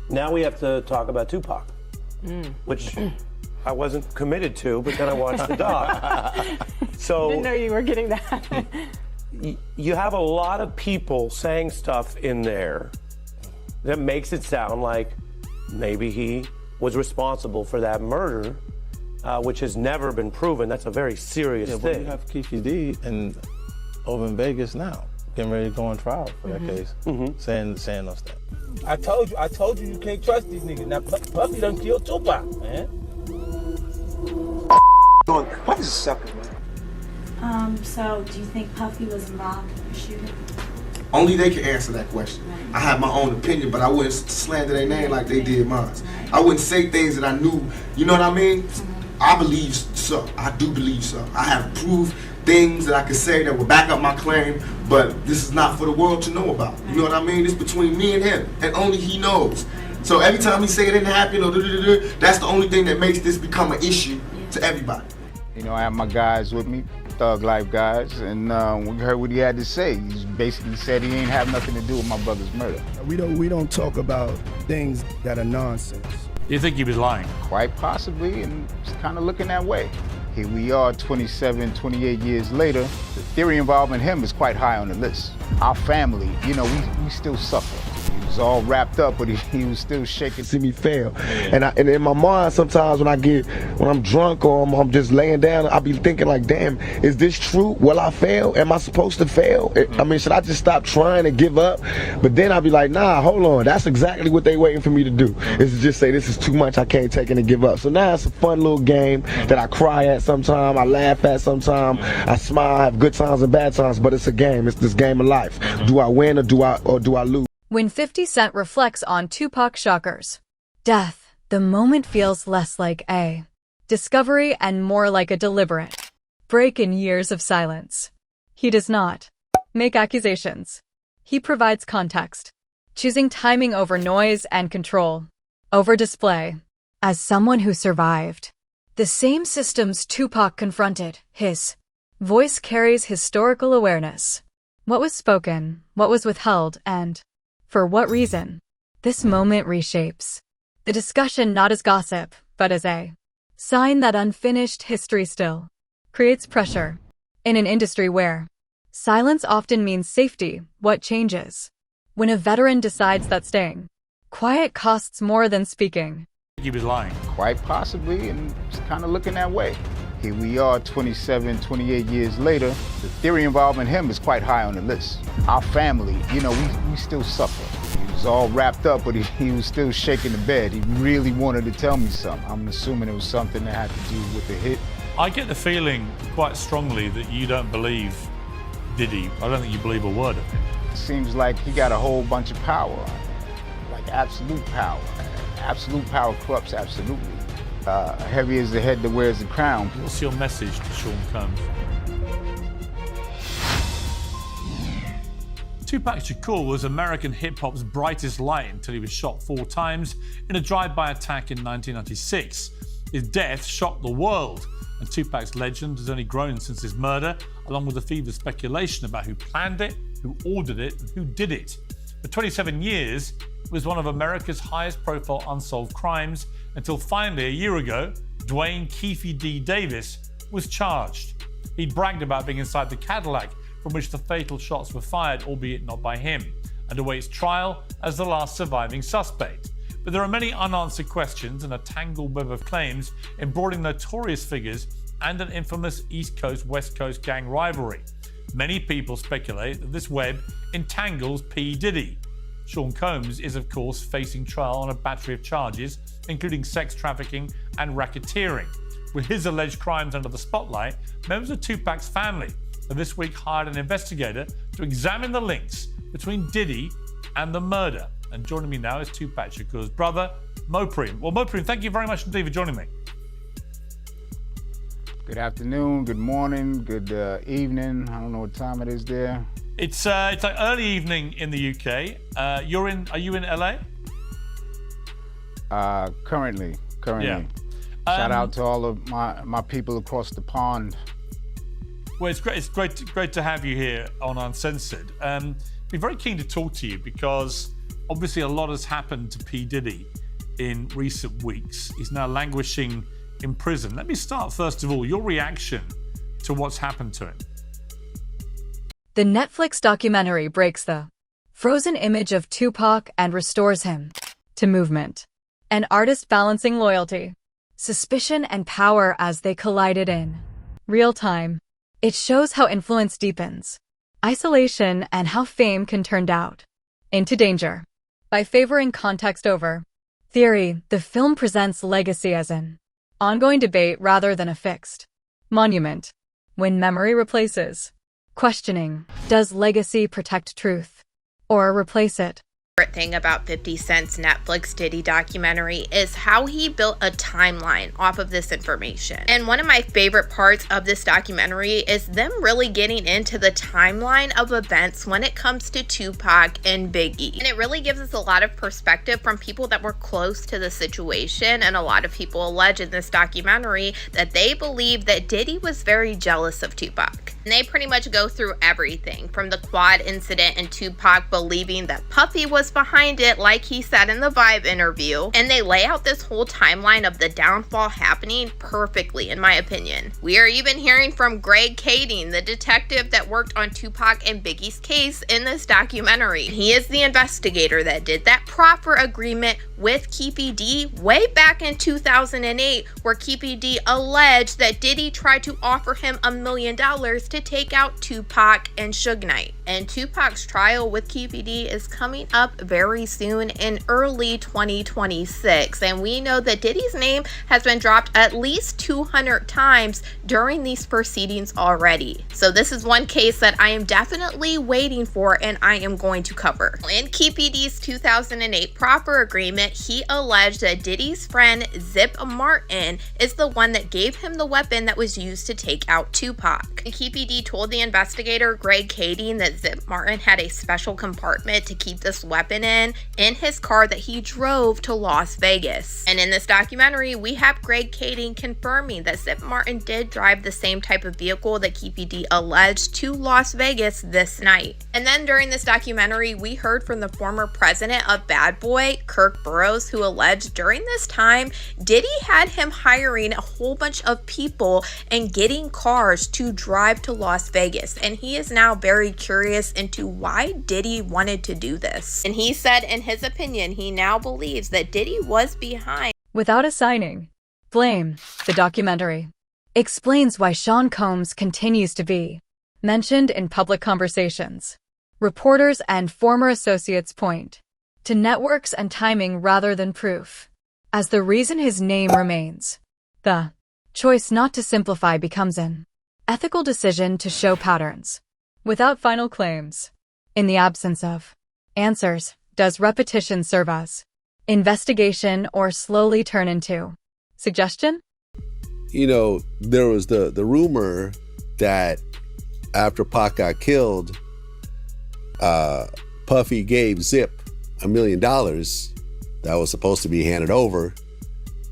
Now we have to talk about Tupac, which I wasn't committed to, but then I watched the doc. So Didn't know you were getting that. you have a lot of people saying stuff in there that makes it sound like maybe he was responsible for that murder, which has never been proven. That's a very serious But thing. you have Keefe D and over in Vegas now, getting ready to go on trial for that case, saying those things. I told you you can't trust these niggas. Now Puffy done killed Tupac, man. What is a sucker, man? So do you think Puffy was involved in the shooting? Only they can answer that question. I have my own opinion, but I wouldn't slander their name like they did mine. I wouldn't say things that I knew, you know what I mean? I believe so. I do believe so. I have proved things that I could say that will back up my claim, but this is not for the world to know about. You know what I mean? It's between me and him, and only he knows. So every time he say it didn't happen, or that's the only thing that makes this become an issue to everybody. You know, I have my guys with me, Thug Life guys, and we heard what he had to say. He basically said he ain't have nothing to do with my brother's murder. We don't talk about things that are nonsense. You think he was lying? Quite possibly, and it's kind of looking that way. Here we are 27, 28 years later. The theory involving him is quite high on the list. Our family, you know, we still suffer. He was all wrapped up, but he was still shaking. See me fail, and in my mind sometimes when I'm drunk or I'm just laying down, I'll be thinking like, damn, is this true? Will I fail? Am I supposed to fail? I mean, should I just stop trying and give up? But then I'll be like, nah, hold on, that's exactly what they waiting for me to do, is to just say this is too much, I can't take it and give up. So now it's a fun little game that I cry at sometimes, I laugh at sometimes, I smile, I have good times and bad times, but it's a game. It's this game of life. Do I win or do I lose? When 50 Cent reflects on Tupac shockers. Death, the moment feels less like a discovery and more like a deliberate break in years of silence. He does not make accusations. He provides context, choosing timing over noise and control over display. As someone who survived the same systems Tupac confronted, his voice carries historical awareness. What was spoken, what was withheld, and for what reason? This moment reshapes the discussion not as gossip, but as a sign that unfinished history still creates pressure. In an industry where silence often means safety, what changes? When a veteran decides that staying quiet costs more than speaking. He was lying. Quite possibly, and it's kind of looking that way. Here we are 27, 28 years later. The theory involving him is quite high on the list. Our family, you know, we still suffer. He was all wrapped up, but he was still shaking the bed. He really wanted to tell me something. I'm assuming it was something that had to do with the hit. I get the feeling quite strongly that you don't believe Diddy. I don't think you believe a word of it. It seems like he got a whole bunch of power, like absolute power. Absolute power corrupts absolutely. Heavy is the head that wears the crown. What's your message to Sean Combs? Tupac Shakur was American hip-hop's brightest light until he was shot 4 times in a drive-by attack in 1996. His death shocked the world, and Tupac's legend has only grown since his murder, along with the fevered speculation about who planned it, who ordered it, and who did it. For 27 years, it was one of America's highest-profile unsolved crimes, until finally, a year ago, Dwayne Keefe D. Davis was charged. He'd bragged about being inside the Cadillac from which the fatal shots were fired, albeit not by him, and awaits trial as the last surviving suspect. But there are many unanswered questions and a tangled web of claims embroidering notorious figures and an infamous East Coast-West Coast gang rivalry. Many people speculate that this web entangles P. Diddy. Sean Combs is, of course, facing trial on a battery of charges, including sex trafficking and racketeering. With his alleged crimes under the spotlight, members of Tupac's family have this week hired an investigator to examine the links between Diddy and the murder. And joining me now is Tupac Shakur's brother, Mopreem. Well, Mopreem, thank you very much indeed for joining me. Good afternoon, good morning, good evening. I don't know what time it is there. It's like early evening in the UK. Are you in LA? Currently. Yeah. Shout out to all of my people across the pond. Well, it's great to have you here on Uncensored. Be very keen to talk to you because Obviously, a lot has happened to P. Diddy in recent weeks. He's now languishing in prison. Let me start, first of all, your reaction to what's happened to him. The Netflix documentary breaks the frozen image of Tupac and restores him to movement. An artist balancing loyalty, suspicion, and power as they collided in real time. It shows how influence deepens, isolation, and how fame can turn doubt into danger. By favoring context over theory, the film presents legacy as an ongoing debate rather than a fixed monument. When memory replaces questioning, does legacy protect truth or replace it? Thing about 50 Cent's Netflix Diddy documentary is how he built a timeline off of this information. And one of my favorite parts of this documentary is them really getting into the timeline of events when it comes to Tupac and Biggie. And it really gives us a lot of perspective from people that were close to the situation, and a lot of people allege in this documentary that they believe that Diddy was very jealous of Tupac. And they pretty much go through everything from the quad incident and Tupac believing that Puffy was behind it, like he said in the Vibe interview, and they lay out this whole timeline of the downfall happening perfectly, in my opinion. We are even hearing from Greg Kading, the detective that worked on Tupac and Biggie's case in this documentary. He is the investigator that did that proffer agreement with Keefe D way back in 2008, where Keefe D alleged that Diddy tried to offer him $1 million to take out Tupac and Suge Knight. And Tupac's trial with Keefe D is coming up very soon in early 2026, and we know that Diddy's name has been dropped at least 200 times during these proceedings already. So this is one case that I am definitely waiting for and I am going to cover. In Keefe D's 2008 proffer agreement, he alleged that Diddy's friend Zip Martin is the one that gave him the weapon that was used to take out Tupac. And Keefe D told the investigator Greg Kading that Zip Martin had a special compartment to keep this weapon in his car that he drove to Las Vegas. And in this documentary, we have Greg Kading confirming that Zip Martin did drive the same type of vehicle that Keefe D alleged to Las Vegas this night. And then during this documentary, we heard from the former president of Bad Boy, Kirk Burroughs, who alleged during this time, Diddy had him hiring a whole bunch of people and getting cars to drive to Las Vegas. And he is now very curious into why Diddy wanted to do this. And he said in his opinion, he now believes that Diddy was behind. Without assigning blame, the documentary explains why Sean Combs continues to be mentioned in public conversations. Reporters and former associates point to networks and timing rather than proof as the reason his name remains. The choice not to simplify becomes an ethical decision to show patterns without final claims. In the absence of answers, does repetition serve as investigation or slowly turn into suggestion? You know, there was the rumor that after Pac got killed, Puffy gave Zip $1 million that was supposed to be handed over,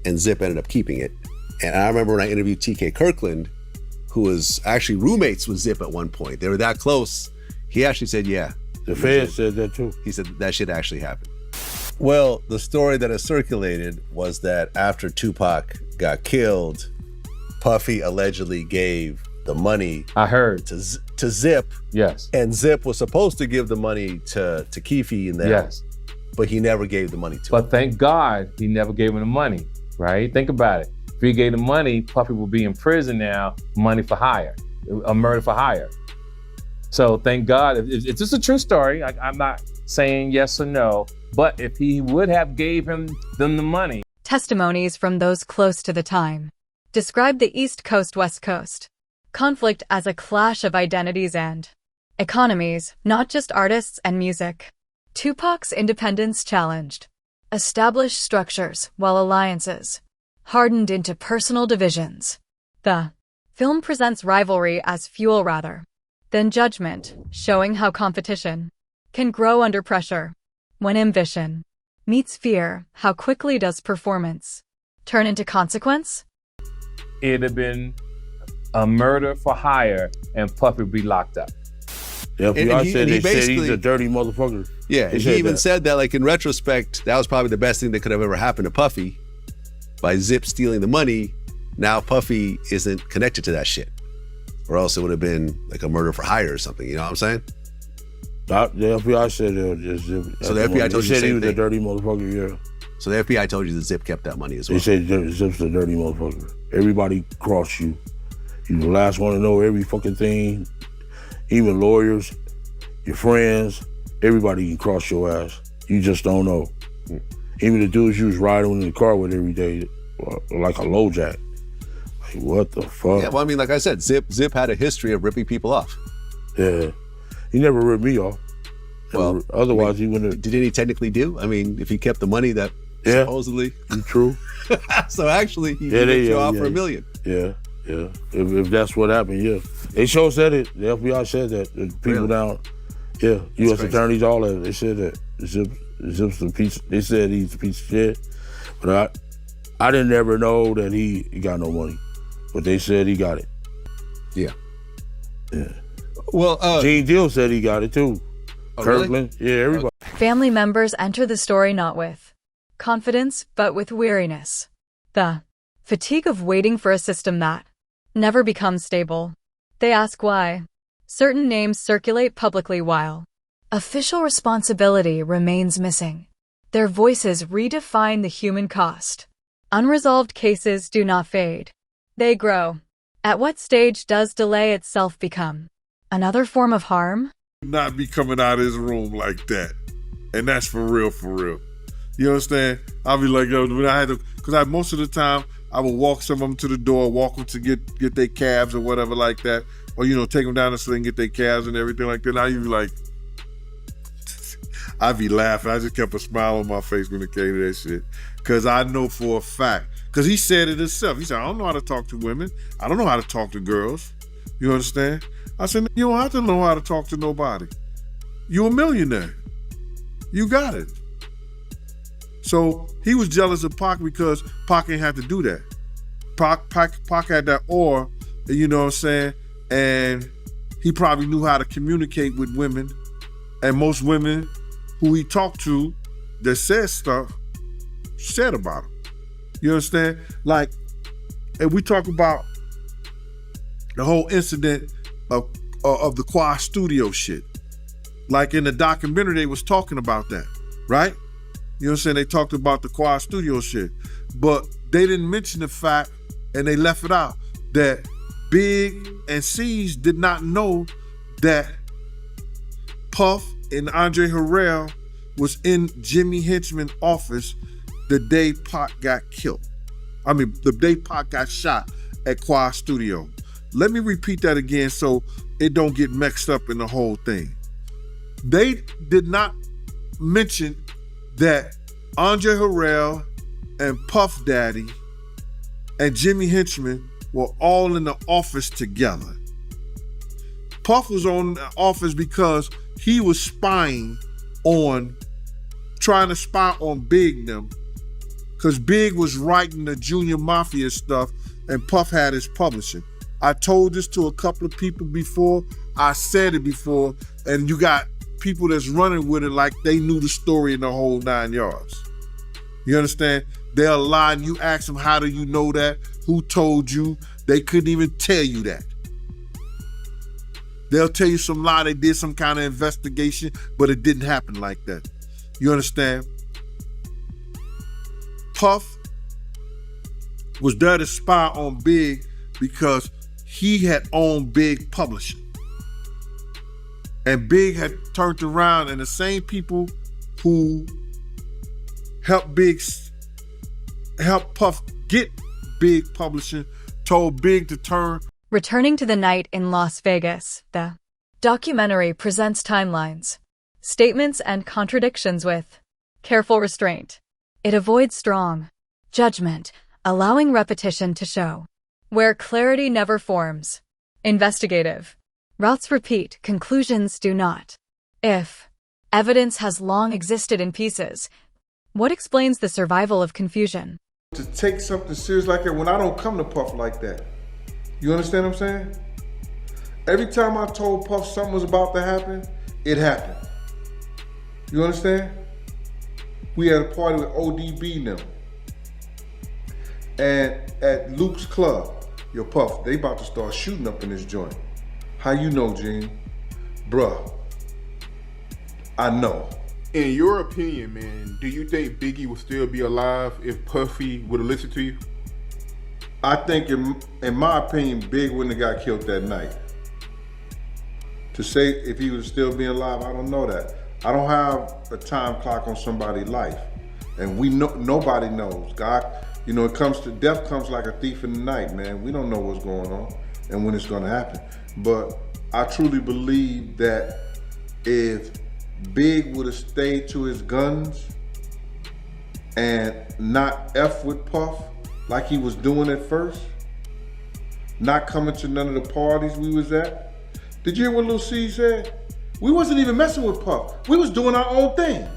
and Zip ended up keeping it. And I remember when I interviewed TK Kirkland, who was actually roommates with Zip at one point. They were that close. He actually said, yeah. The Fed said that too. He said that shit actually happened. Well, the story that has circulated was that after Tupac got killed, Puffy allegedly gave the money. I heard to Zip. Yes. And Zip was supposed to give the money to Keefe and them. Yes. But he never gave the money to him. But thank God he never gave him the money, right? Think about it. If he gave the money, Puffy will be in prison now, money for hire, a murder for hire. So thank God. It's just a true story. I'm not saying yes or no, but if he would have gave them the money. Testimonies from those close to the time describe the East Coast-West Coast conflict as a clash of identities and economies, not just artists and music. Tupac's independence challenged established structures while alliances hardened into personal divisions. The film presents rivalry as fuel rather than judgment, showing how competition can grow under pressure. When ambition meets fear, how quickly does performance turn into consequence? It'd have been a murder for hire and Puffy would be locked up. The FBI he said basically, he's a dirty motherfucker. Yeah, They he even said that, like, in retrospect, that was probably the best thing that could have ever happened to Puffy. By Zip stealing the money, now Puffy isn't connected to that shit. Or else it would have been like a murder for hire or something, you know what I'm saying? The FBI said Zip. So the FBI told you the said he same was a thing. dirty motherfucker, yeah. So the FBI told you that Zip kept that money as well. They said Zip's a dirty motherfucker. Everybody crossed you. You the last one to know every fucking thing. Even lawyers, your friends, everybody can cross your ass. You just don't know. Even the dudes you was riding in the car with every day, like a low jack. Like, what the fuck? Yeah, well, I mean, like I said, Zip had a history of ripping people off. Yeah. He never ripped me off. Well, otherwise he wouldn't have. Did he technically do? I mean, if he kept the money that supposedly. True. So actually, he ripped you off for $1 million. Yeah. If that's what happened, yeah. They sure said it. The FBI said that. The people down, U.S. attorneys, all that, they said that. Zip's a piece. They said he's a piece of shit. But I didn't ever know that he got no money. But they said he got it. Yeah. Yeah. Well, Gene Deal said he got it too. Oh, Kirkland, really? yeah, everybody. Family members enter the story not with confidence, but with weariness. The fatigue of waiting for a system that never becomes stable. They ask why. Certain names circulate publicly while official responsibility remains missing. Their voices redefine the human cost. Unresolved cases do not fade. They grow. At what stage does delay itself become another form of harm? Not be coming out of his room like that. And that's for real, for real. You understand? I'll be like, yo, when I had to, because most of the time, I would walk some of them to the door, walk them to get their cabs or whatever like that. Or, take them down the street and get their cabs and everything like that. Now you be like, I'd be laughing. I just kept a smile on my face when it came to that shit. Because I know for a fact, because he said it himself. He said, I don't know how to talk to women. I don't know how to talk to girls. You understand? I said, you don't have to know how to talk to nobody. You a millionaire. You got it. So he was jealous of Pac because Pac ain't had to do that. Pac had that aura, you know what I'm saying? And he probably knew how to communicate with women. And most women who he talked to that said stuff, said about him. You understand? Like, and we talk about the whole incident of the Quad Studio shit. Like in the documentary, they was talking about that, right? You know what I'm saying? They talked about the Quad Studio shit. But they didn't mention the fact, and they left it out, that Big and C's did not know that Puff and Andre Harrell was in Jimmy Henchman's office the day Pac got killed. I mean, the day Pac got shot at Quad Studio. Let me repeat that again so it don't get mixed up in the whole thing. They did not mention that Andre Harrell and Puff Daddy and Jimmy Henchman were all in the office together. Puff was on the office because he was trying to spy on Big them, because Big was writing the Junior Mafia stuff and Puff had his publishing. I told this to a couple of people before. I said it before, and you got people that's running with it like they knew the story in the whole 9 yards. You understand? They'll lie and you ask them, how do you know that? Who told you? They couldn't even tell you that. They'll tell you some lie, they did some kind of investigation, but it didn't happen like that. You understand? Puff was there to spy on Big because he had owned Big Publishing. And Big had turned around, and the same people who helped Puff get Big Publishing told Big to turn. Returning to the night in Las Vegas, the documentary presents timelines, statements, and contradictions with careful restraint. It avoids strong judgment, allowing repetition to show where clarity never forms. Investigative. Routes repeat, conclusions do not. If evidence has long existed in pieces, what explains the survival of confusion? To take something serious like that when I don't come to Puff like that. You understand what I'm saying? Every time I told Puff something was about to happen, it happened. You understand? We had a party with ODB now. And at Luke's club, yo Puff, they about to start shooting up in this joint. How you know, Gene? Bruh, I know. In your opinion, man, do you think Biggie would still be alive if Puffy would have listened to you? I think, in my opinion, Big wouldn't have got killed that night. To say if he would still be alive, I don't know that. I don't have a time clock on somebody's life. And we know, nobody knows. God, you know, it comes to, death comes like a thief in the night, man. We don't know what's going on and when it's gonna happen. But I truly believe that if Big would have stayed to his guns and not F with Puff like he was doing at first, not coming to none of the parties we was at. Did you hear what Lil C said? We wasn't even messing with Puff. We was doing our own thing.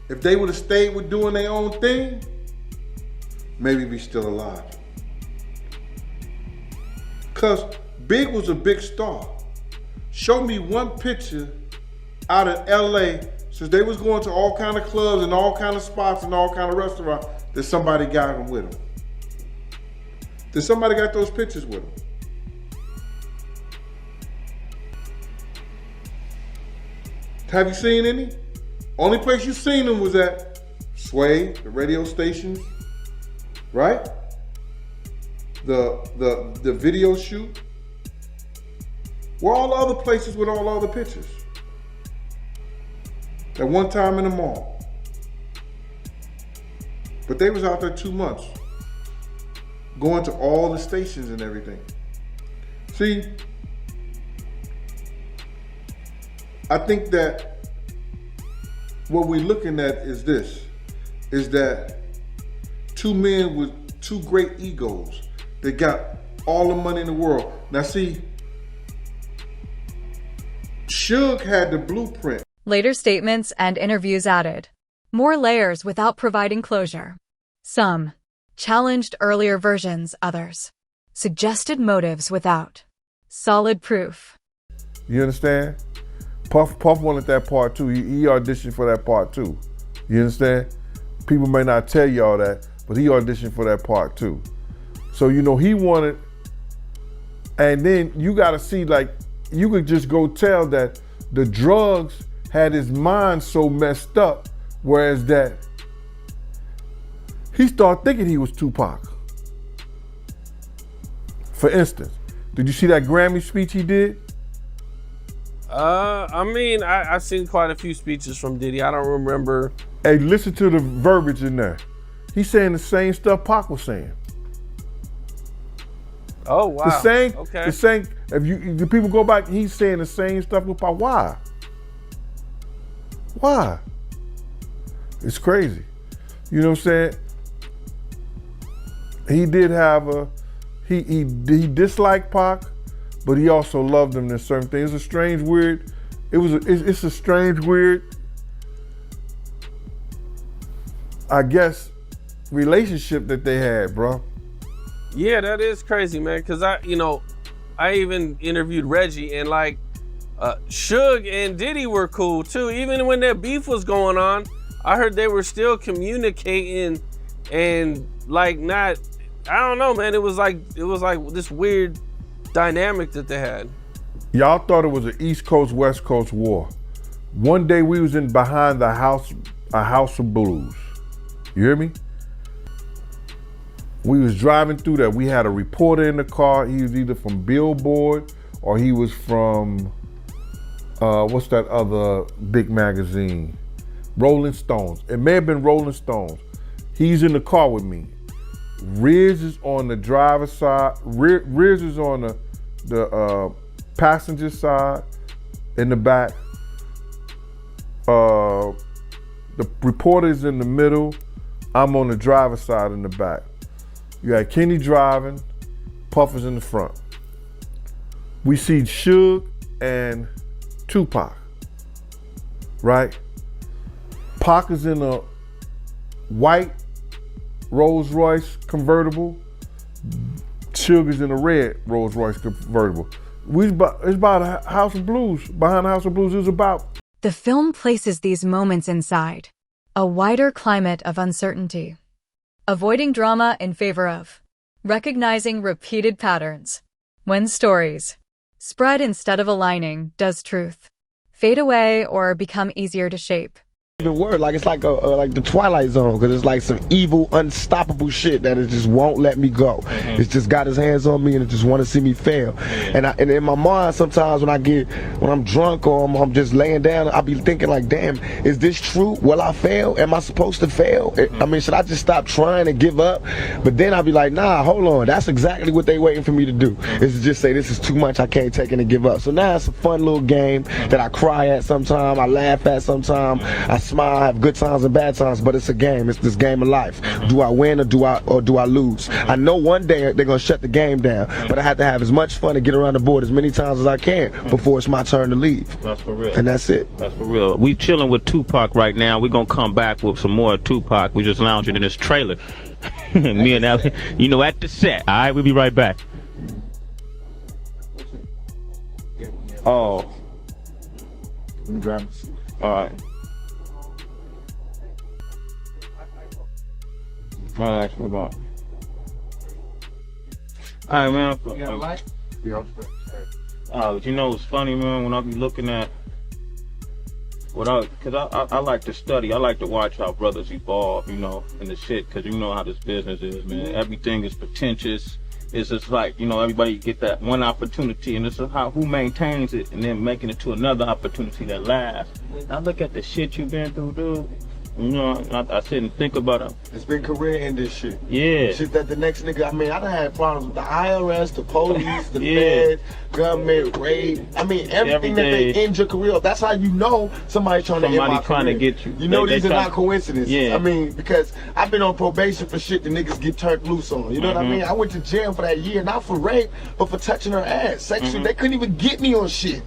If they would have stayed with doing their own thing, maybe we still alive. Cause Big was a big star. Show me one picture out of LA, since they was going to all kind of clubs and all kind of spots and all kind of restaurants, that somebody got him with him. That somebody got those pictures with him. Have you seen any? Only place you seen them was at Sway, the radio stations, right? The video shoot. Where all the other places with all the other pictures? At one time in the mall. But they was out there 2 months, going to all the stations and everything. See, I think that what we're looking at is this, is that two men with two great egos that got all the money in the world. Now see, Suge had the blueprint. Later statements and interviews added more layers without providing closure. Some challenged earlier versions, others suggested motives without solid proof. You understand? Puff wanted that part too. He auditioned for that part too. You understand? People may not tell y'all that, but he auditioned for that part too. So, you know, he wanted, and then you gotta see, like, you could just go tell that the drugs had his mind so messed up, whereas that he started thinking he was Tupac. For instance, did you see that Grammy speech he did? I mean, I've seen quite a few speeches from Diddy. I don't remember. Hey, listen to the verbiage in there. He's saying the same stuff Pac was saying. Oh, wow. The same, okay. The same, if the people go back, he's saying the same stuff with Pac. Why? Why? It's crazy. You know what I'm saying? He did have he disliked Pac, but he also loved him in certain things. It's a strange, weird, it's a strange, weird, I guess, relationship that they had, bro. Yeah, that is crazy, man. Because I even interviewed Reggie, and like, Suge and Diddy were cool too. Even when their beef was going on, I heard they were still communicating and like not, I don't know, man. It was like this weird dynamic that they had. Y'all thought it was an East Coast, West Coast war. One day we was in behind a house of blues. You hear me? We was driving through there. We had a reporter in the car. He was either from Billboard or he was from, what's that other big magazine? Rolling Stones. It may have been Rolling Stones. He's in the car with me. Riz is on the driver's side. Riz is on the passenger side in the back. The reporter is in the middle. I'm on the driver's side in the back. You got Kenny driving, Puff is in the front. We see Suge and Tupac, right? Pac is in a white Rolls Royce convertible. Suge is in a red Rolls Royce convertible. It's about House of Blues. Behind House of Blues is about. The film places these moments inside a wider climate of uncertainty, avoiding drama in favor of recognizing repeated patterns. When stories spread instead of aligning, does truth fade away or become easier to shape? Even word, like it's like like the Twilight Zone, because it's like some evil, unstoppable shit that it just won't let me go. It's just got his hands on me and it just want to see me fail. And in my mind, sometimes when I'm drunk or I'm just laying down, I'll be thinking like, damn, is this true? Will I fail? Am I supposed to fail? I mean, should I just stop trying and give up? But then I'll be like, nah, hold on, that's exactly what they waiting for me to do. Is to just say this is too much, I can't take it and give up. So now it's a fun little game that I cry at sometimes, I laugh at sometimes, I smile, I have good times and bad times, but it's a game. It's this game of life. Do I win or do I lose? I know one day they're gonna shut the game down, but I have to have as much fun and get around the board as many times as I can before it's my turn to leave. That's for real. And that's it. That's for real. We chilling with Tupac right now. We're gonna come back with some more Tupac. We just lounging in this trailer. Me and Ellie, at the set. All right, we'll be right back. Oh. All right. Right, actually, about. All right, man. You got a light? Yeah. It's funny, man, when I be looking at because I like to study. I like to watch how brothers evolve, in the shit, because you know how this business is, man. Everything is pretentious. It's just like, everybody get that one opportunity, and it's who maintains it and then making it to another opportunity that lasts. I look at the shit you've been through, dude. I sit and think about it. It's been career ending shit. Yeah. Shit that the next nigga, I done had problems with the IRS, the police, the Fed, government, raid. Everything that they end your career. That's how you know somebody's trying to end my career. To get you. These are not coincidences. Yeah. Because I've been on probation for shit the niggas get turned loose on. You know what I mean? I went to jail for that year, not for rape, but for touching her ass. Sexually, they couldn't even get me on shit,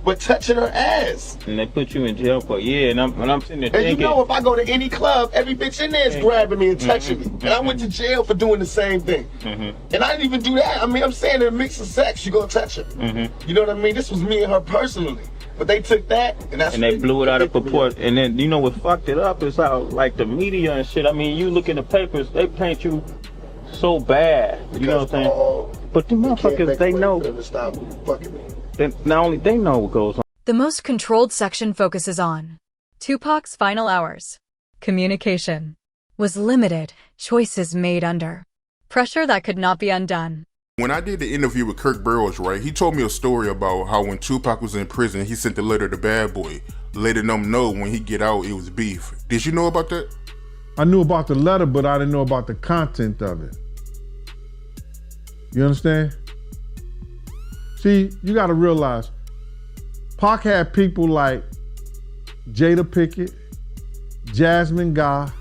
but touching her ass. And they put you in jail for a year, and I'm sitting there thinking. And if I go to any club, every bitch in there is grabbing me and touching me. And I went to jail for doing the same thing. And I didn't even do that. I'm saying in a mix of sex, you gonna touch her. You know what I mean? This was me and her personally. But they took that, and they blew it out of proportion. And then, what fucked it up is how, like, the media and shit, you look in the papers, they paint you so bad. You know what I'm saying? But the motherfuckers, they know. Not only they know what goes on. The most controlled section focuses on Tupac's final hours. Communication was limited, choices made under pressure that could not be undone. When I did the interview with Kirk Burrows, right, he told me a story about how when Tupac was in prison, he sent the letter to Bad Boy, letting them know when he get out, it was beef. Did you know about that? I knew about the letter, but I didn't know about the content of it. You understand? See, you gotta realize, Pac had people like Jada Pickett, Jasmine Guy,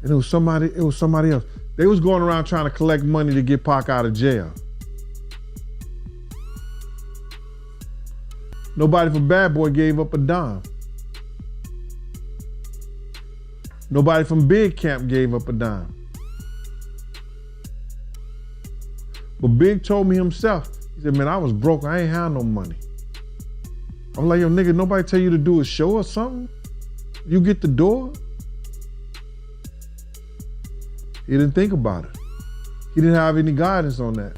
and it was somebody else. They was going around trying to collect money to get Pac out of jail. Nobody from Bad Boy gave up a dime. Nobody from Big Camp gave up a dime. But Big told me himself, he said, man, I was broke, I ain't had no money. I was like, yo, nigga, nobody tell you to do a show or something? You get the door? He didn't think about it. He didn't have any guidance on that.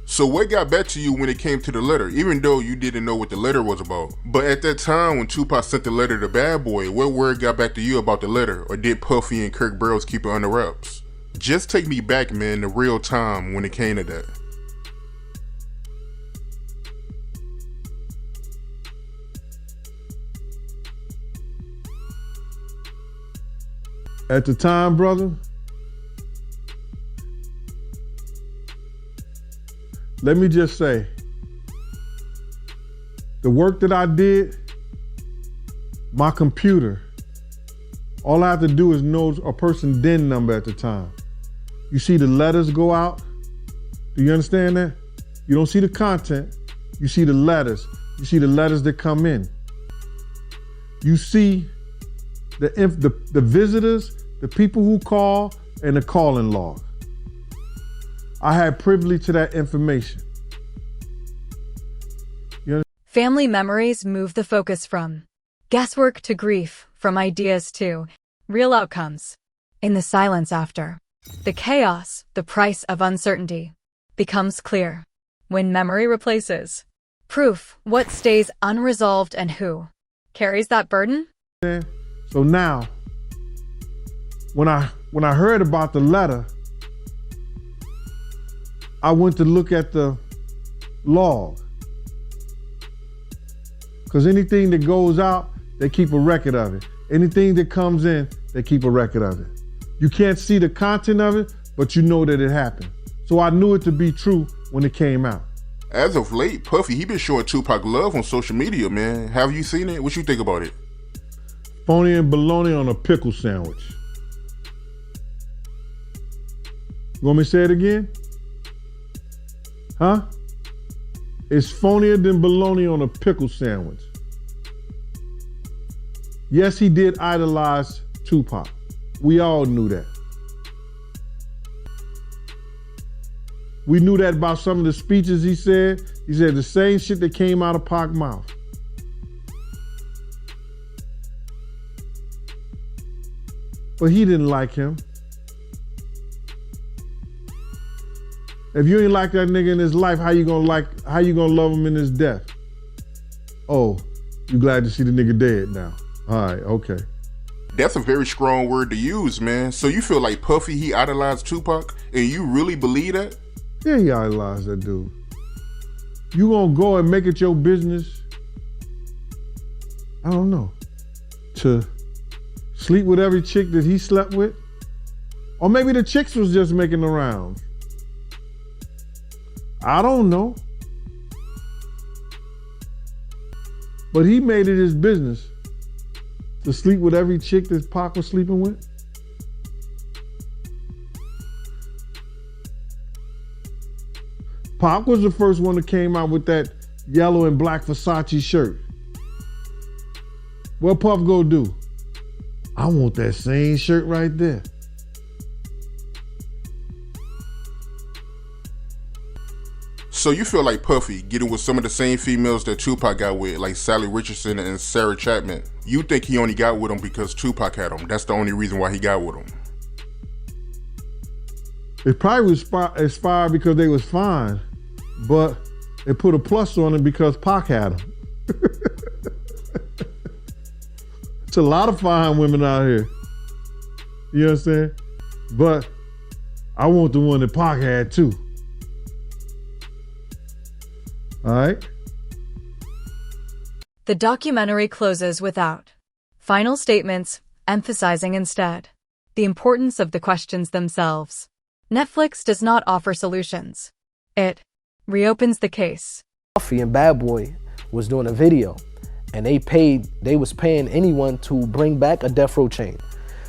So what got back to you when it came to the letter, even though you didn't know what the letter was about? But at that time when Tupac sent the letter to Bad Boy, what word got back to you about the letter? Or did Puffy and Kirk Burrows keep it under wraps? Just take me back, man, to real time when it came to that. At the time, brother, let me just say, the work that I did, my computer, all I have to do is know a person's DIN number at the time. You see the letters go out? Do you understand that? You don't see the content, you see the letters. You see the letters that come in. You see the visitors, the people who call, and the calling log. I had privilege to that information. Family memories move the focus from guesswork to grief, from ideas to real outcomes. In the silence after, the chaos, the price of uncertainty, becomes clear. When memory replaces proof, what stays unresolved and who carries that burden? So now, when I heard about the letter, I went to look at the log. Because anything that goes out, they keep a record of it. Anything that comes in, they keep a record of it. You can't see the content of it, but you know that it happened. So I knew it to be true when it came out. As of late, Puffy, he been showing Tupac love on social media, man. Have you seen it? What you think about it? Phony and bologna on a pickle sandwich. You want me to say it again? Huh? It's phonier than bologna on a pickle sandwich. Yes, he did idolize Tupac. We all knew that. We knew that about some of the speeches he said. He said the same shit that came out of Pac's mouth. But he didn't like him. If you ain't like that nigga in his life, how you gonna love him in his death? Oh, you glad to see the nigga dead now. All right, okay. That's a very strong word to use, man. So you feel like Puffy, he idolized Tupac, and you really believe that? Yeah, he idolized that dude. You gonna go and make it your business, I don't know, to sleep with every chick that he slept with? Or maybe the chicks was just making the rounds. I don't know. But he made it his business to sleep with every chick that Pac was sleeping with. Pac was the first one that came out with that yellow and black Versace shirt. What Puff go do? I want that same shirt right there. So you feel like Puffy getting with some of the same females that Tupac got with, like Sally Richardson and Sarah Chapman. You think he only got with them because Tupac had them. That's the only reason why he got with them. It probably was inspired because they was fine, but they put a plus on it because Pac had them. It's a lot of fine women out here. You understand? But I want the one that Pac had too. All right? The documentary closes without final statements, emphasizing instead the importance of the questions themselves. Netflix does not offer solutions. It reopens the case. Puffy and Bad Boy was doing a video, and they was paying anyone to bring back a death row chain.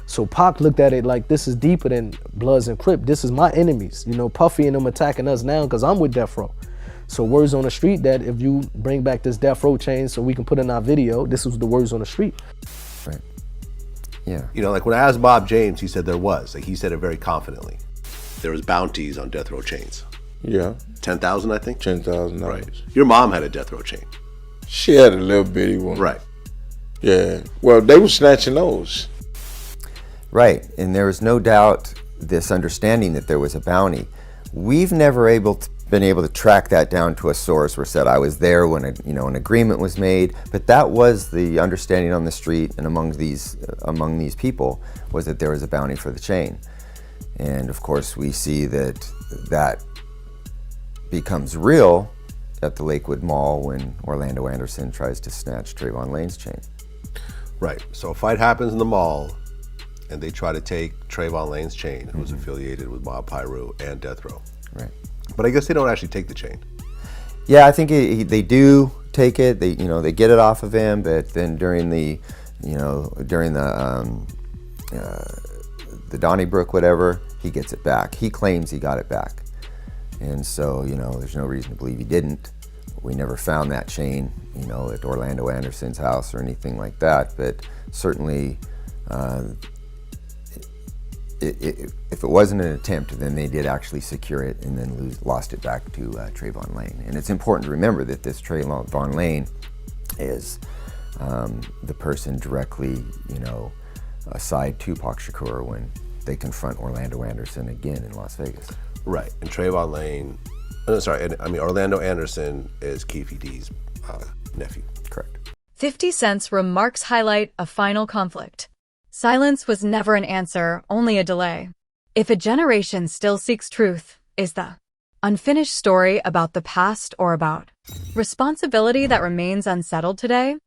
So Pac looked at it like, this is deeper than Bloods and Crip. This is my enemies. You know, Puffy and them attacking us now because I'm with death row. So words on the street that if you bring back this death row chain so we can put in our video, this was the words on the street. Right. Yeah. You know, like when I asked Bob James, he said there was. Like he said it very confidently. There was bounties on death row chains. Yeah. 10,000, I think? $10,000. Right. Your mom had a death row chain. She had a little bitty one. Right. Yeah. Well, they were snatching those. Right. And there was no doubt this understanding that there was a bounty. We've never been able to track that down to a source where said I was there when an agreement was made, but that was the understanding on the street and among these people was that there was a bounty for the chain. And of course we see that becomes real at the Lakewood Mall when Orlando Anderson tries to snatch Trayvon Lane's chain. Right. So a fight happens in the mall and they try to take Trayvon Lane's chain, who's affiliated with Mob Piru and Death Row. Right. But I guess they don't actually take the chain. Yeah, I think they do take it. They get it off of him, but then during the Donnybrook whatever, he gets it back. He claims he got it back, and so there's no reason to believe he didn't. We never found that chain, at Orlando Anderson's house or anything like that. But certainly, if it wasn't an attempt, then they did actually secure it and then lost it back to Trayvon Lane. And it's important to remember that this Trayvon Lane is the person directly, aside Tupac Shakur when they confront Orlando Anderson again in Las Vegas. Right, and Trayvon Lane, Orlando Anderson is Keefe D's nephew. Correct. 50 Cent's remarks highlight a final conflict. Silence was never an answer, only a delay. If a generation still seeks truth, is the unfinished story about the past or about responsibility that remains unsettled today?